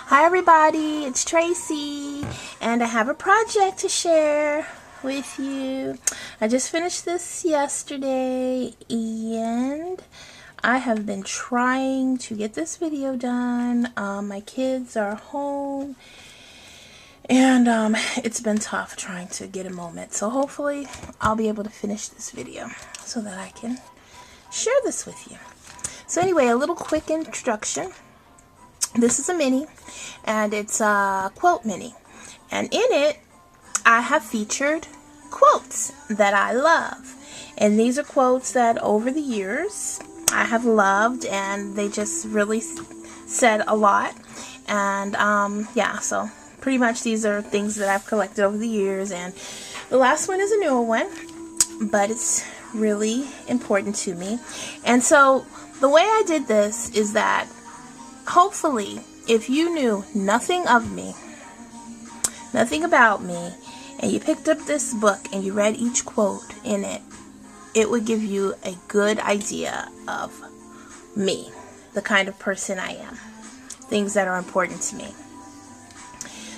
Hi everybody, it's Tracy, and I have a project to share with you. I just finished this yesterday, and I have been trying to get this video done. My kids are home, and it's been tough trying to get a moment. So hopefully I'll be able to finish this video so that I can share this with you. So anyway, a little quick introduction. This is a mini, and it's a quote mini, and in it I have featured quotes that I love, and these are quotes that over the years I have loved, and they just really said a lot. And yeah, so pretty much these are things that I've collected over the years, and the last one is a newer one, but it's really important to me. And so the way I did this is that hopefully, if you knew nothing of me, nothing about me, and you picked up this book and you read each quote in it, it would give you a good idea of me, the kind of person I am, things that are important to me.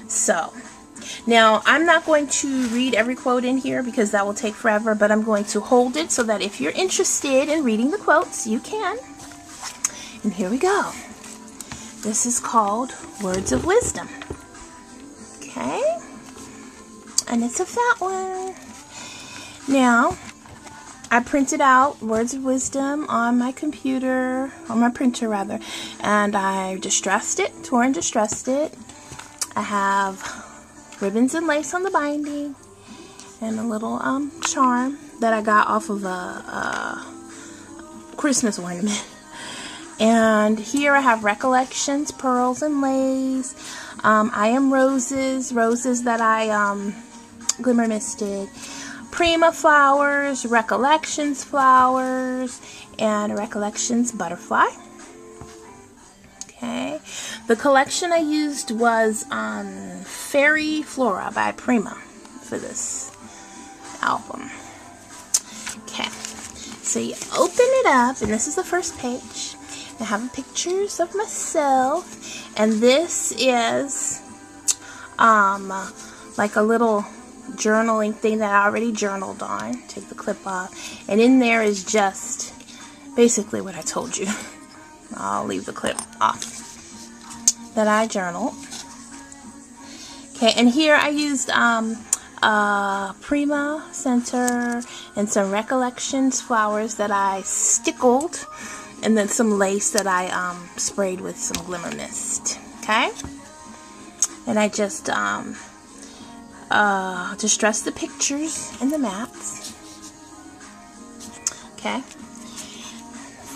So, now I'm not going to read every quote in here because that will take forever, but I'm going to hold it so that if you're interested in reading the quotes, you can. And here we go. This is called Words of Wisdom. Okay? And it's a fat one. Now, I printed out Words of Wisdom on my computer, on my printer rather, and I distressed it, tore and distressed it. I have ribbons and lace on the binding, and a little charm that I got off of a Christmas ornament. And here I have recollections, pearls and lace. I am roses that I glimmer misted. Prima flowers, recollections flowers, and recollections butterfly. Okay. The collection I used was Fairy Flora by Prima for this album. Okay. So you open it up, and this is the first page. I have pictures of myself, and this is like a little journaling thing that I already journaled on. Take the clip off, and in there is just basically what I told you. I'll leave the clip off that I journaled. Okay, and here I used Prima Center and some recollections flowers that I stickled, and then some lace that I sprayed with some glimmer mist. Okay, and I just distressed the pictures and the mats. Okay,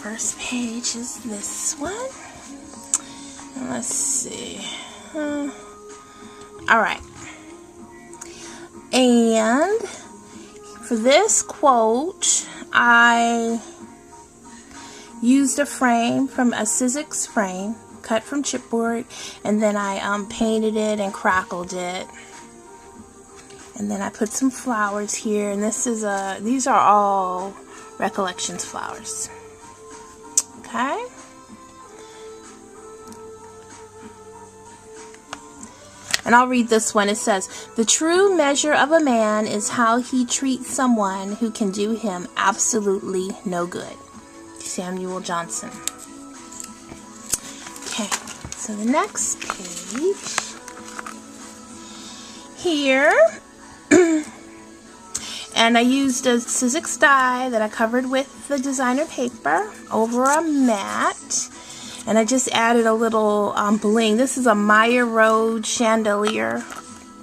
first page is this one. And let's see. All right, and for this quote, I used a frame from a Sizzix frame cut from chipboard, and then I painted it and crackled it, and then I put some flowers here, and these are all recollections flowers. Okay, and I'll read this one. It says, "The true measure of a man is how he treats someone who can do him absolutely no good." Samuel Johnson. Okay, so the next page here, and I used a Sizzix die that I covered with the designer paper over a mat, and I just added a little bling. This is a Meyer Road chandelier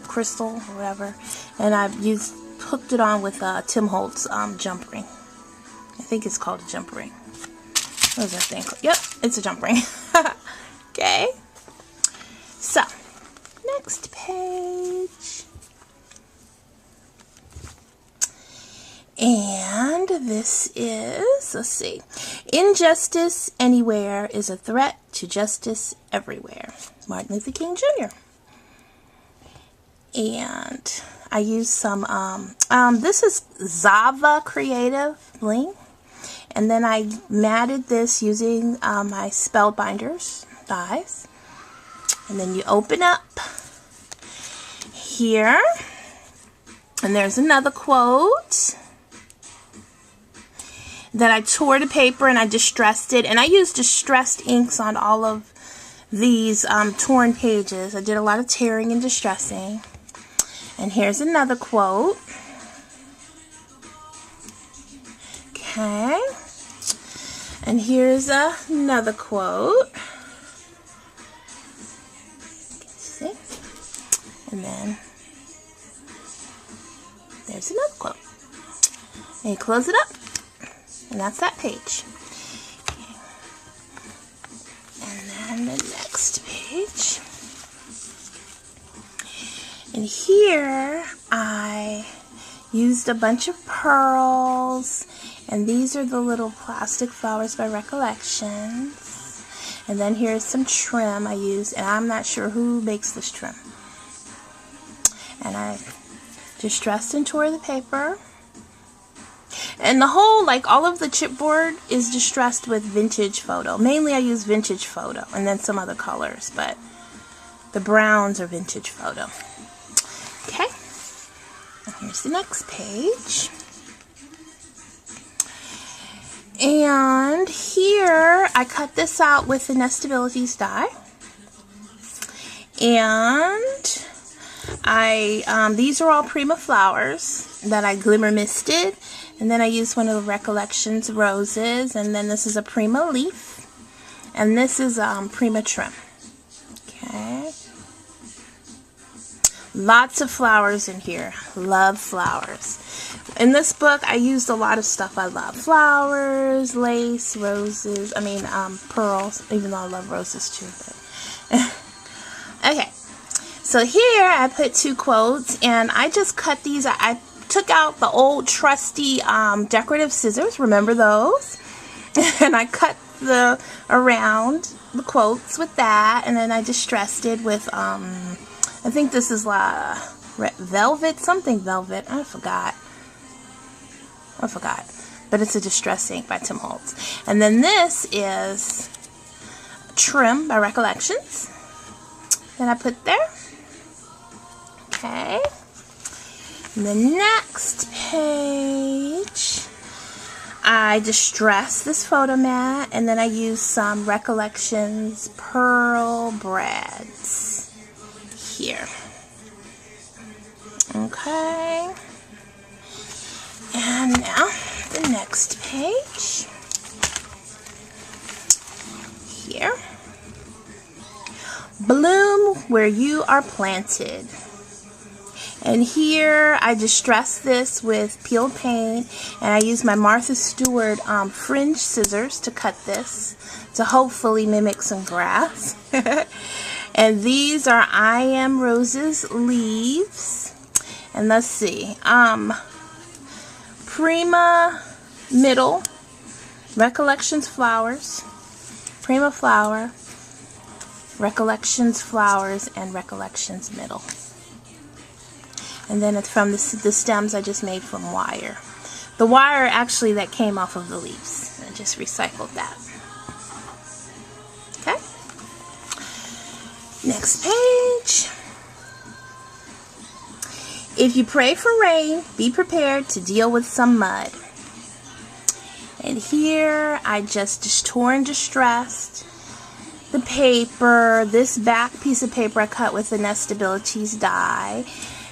crystal or whatever, and I've hooked it on with Tim Holtz jump ring. I think it's called a jump ring. What is that thing called? Yep, it's a jump ring. Okay. So, next page. And this is, let's see. "Injustice anywhere is a threat to justice everywhere." Martin Luther King Jr. And I used some, this is Zava Creative Bling. And then I matted this using my Spellbinders dies. And then you open up here, and there's another quote that I tore the paper and I distressed it, and I used distressed inks on all of these torn pages. I did a lot of tearing and distressing. And here's another quote. Okay. And here's another quote. See? And then there's another quote. And you close it up. And that's that page. Okay. And then the next page. And here I used a bunch of pearls. And these are the little plastic flowers by Recollections. And then here's some trim I used. And I'm not sure who makes this trim. And I distressed and tore the paper. And the whole, like, all of the chipboard is distressed with Vintage Photo. Mainly I use Vintage Photo and then some other colors, but the browns are Vintage Photo. Okay, and here's the next page. And here I cut this out with the Nestabilities die. And these are all Prima flowers that I glimmer misted. And then I used one of the Recollections roses, and then this is a Prima leaf, and this is Prima trim. Okay. Lots of flowers in here. Love flowers. In this book, I used a lot of stuff I love. Flowers, lace, roses, pearls, even though I love roses too. But okay. So here I put 2 quotes, and I just cut these. I took out the old trusty decorative scissors, remember those? And I cut around the quotes with that, and then I distressed it with, I think this is velvet, something velvet, I forgot, but it's a distress ink by Tim Holtz. And then this is Trim by Recollections, that I put there. Okay. The next page, I distressed this photo mat, and then I used some Recollections Pearl Brads here. Okay. And now the next page here. Bloom where you are planted. And here I distressed this with peeled paint, and I used my Martha Stewart fringe scissors to cut this to hopefully mimic some grass. And these are I Am Roses leaves. And let's see, Prima middle, Recollections flowers, Prima flower, Recollections flowers, and Recollections middle. And then it's from the stems I just made from wire. The wire actually that came off of the leaves. I just recycled that. Okay. Next page. If you pray for rain, be prepared to deal with some mud. And here I just tore and distressed the paper. This back piece of paper I cut with the Nestabilities die.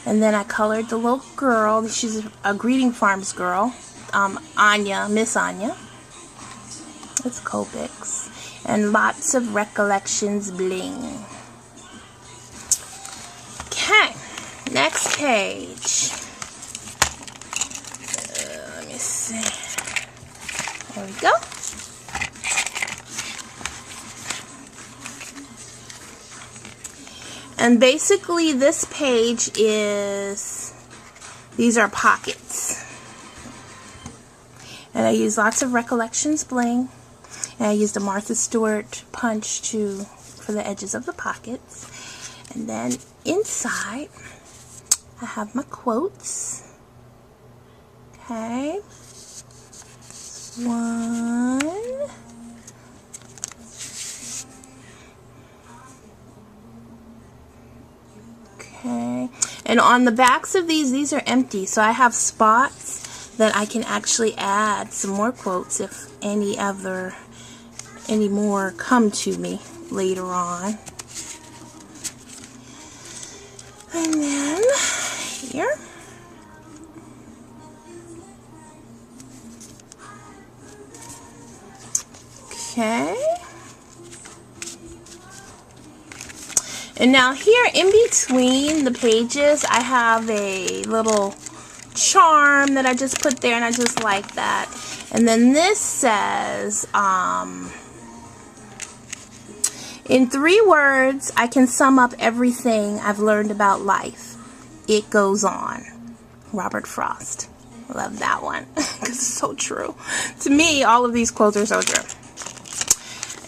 And then I colored the little girl. She's a Greeting Farms girl. Anya, Miss Anya. It's Copics. And lots of Recollections bling. Okay. Next page. Let me see. There we go. And basically this page is, these are pockets. And I used lots of Recollections bling. And I used a Martha Stewart punch for the edges of the pockets. And then inside, I have my quotes. Okay. 1. And on the backs of these are empty, so I have spots that I can actually add some more quotes if any more come to me later on. And then here, okay. And now here in between the pages, I have a little charm that I just put there, and I just like that. And then this says, in 3 words, I can sum up everything I've learned about life. It goes on. Robert Frost. Love that one, because it's so true. To me, all of these quotes are so true.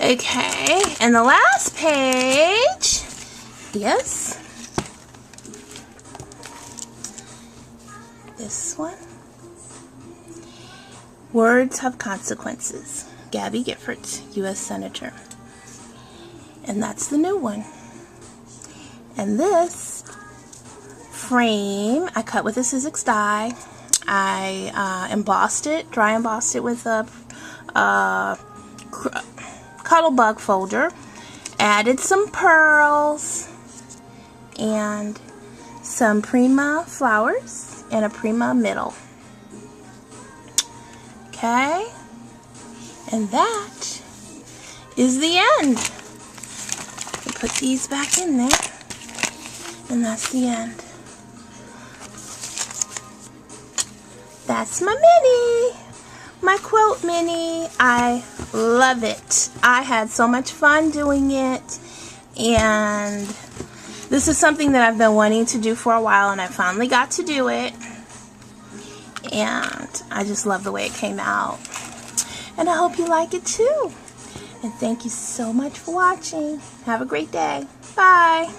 Okay, and the last page, yes, this one. Words have consequences. Gabby Giffords, U.S. Senator. And that's the new one. And this frame I cut with a Sizzix die. I embossed it, dry embossed it with a Cuttlebug folder. Added some pearls and some Prima flowers and a Prima middle. Okay, and that is the end. Put these back in there, and that's the end. That's my mini, my quilt mini. I love it. I had so much fun doing it, and this is something that I've been wanting to do for a while, and I finally got to do it, and I just love the way it came out, and I hope you like it too. And thank you so much for watching. Have a great day. Bye.